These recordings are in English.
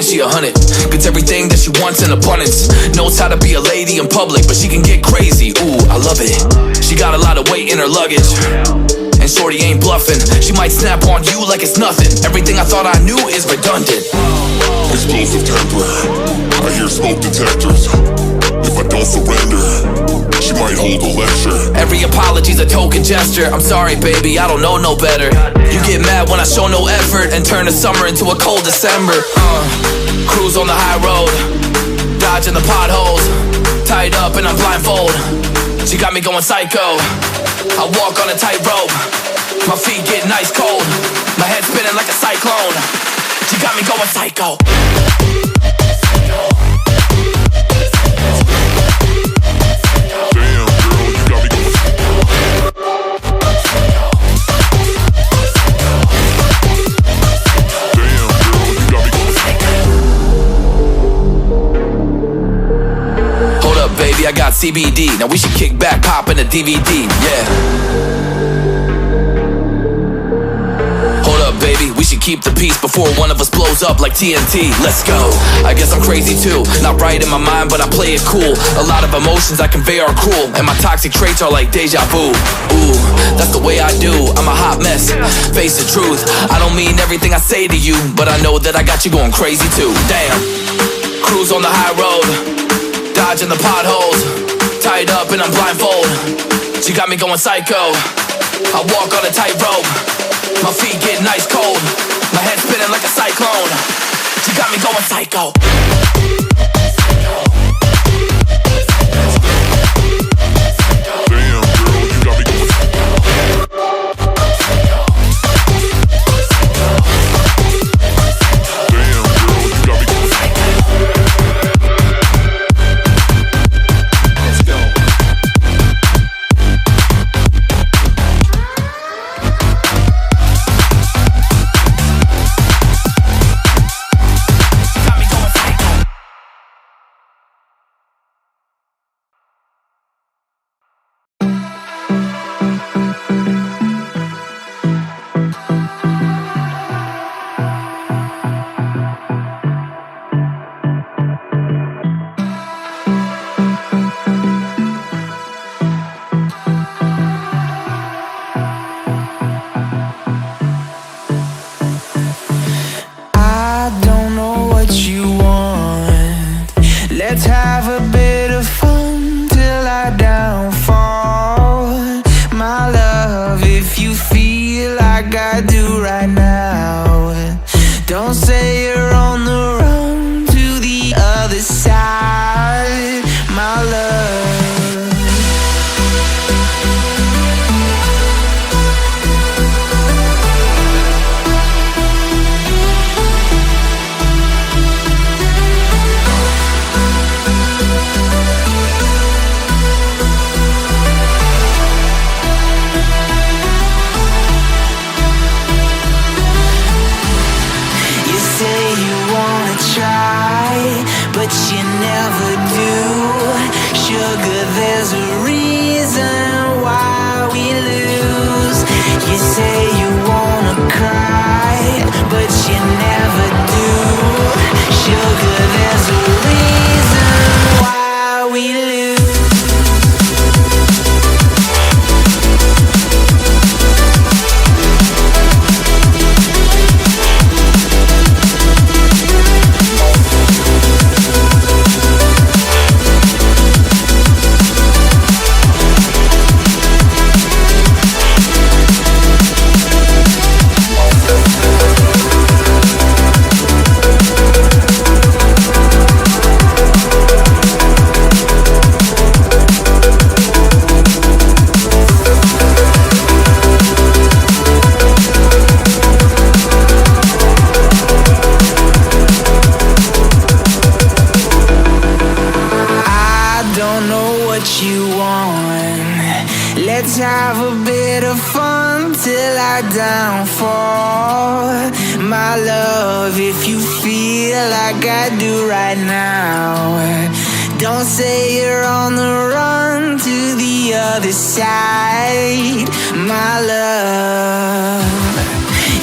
she 100. Gets everything that she wants in abundance. Knows how to be a lady in public, but she can get crazy. Ooh, I love it. She got a lot of weight in her luggage, and shorty ain't bluffing. She might snap on you like it's nothing. Everything I thought I knew is redundant. Explosive temper, I hear smoke detectors. If I don't surrender, she might hold a lecture. Every apology's a token gesture. I'm sorry, baby, I don't know no better. You get mad when I show no effort and turn the summer into a cold December. Cruise on the high road, dodging the potholes, tied up and I'm blindfold. She got me going psycho. I walk on a tightrope, my feet getting ice cold, my head spinning like a cyclone. She got me going psycho. Baby, I got CBD. Now we should kick back, pop in a DVD, yeah. Hold up, baby, we should keep the peace before one of us blows up like TNT. Let's go. I guess I'm crazy too. Not right in my mind, but I play it cool. A lot of emotions I convey are cruel, and my toxic traits are like deja vu. Ooh, that's the way I do. I'm a hot mess, face the truth. I don't mean everything I say to you, but I know that I got you going crazy too. Damn. Cruise on the high road, dodging the potholes, tied up and I'm blindfold. She got me going psycho. I walk on a tightrope, my feet getting ice cold, my head spinning like a cyclone. She got me going psycho.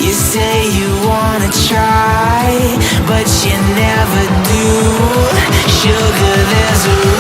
You say you wanna try, but you never do. Sugar, there's a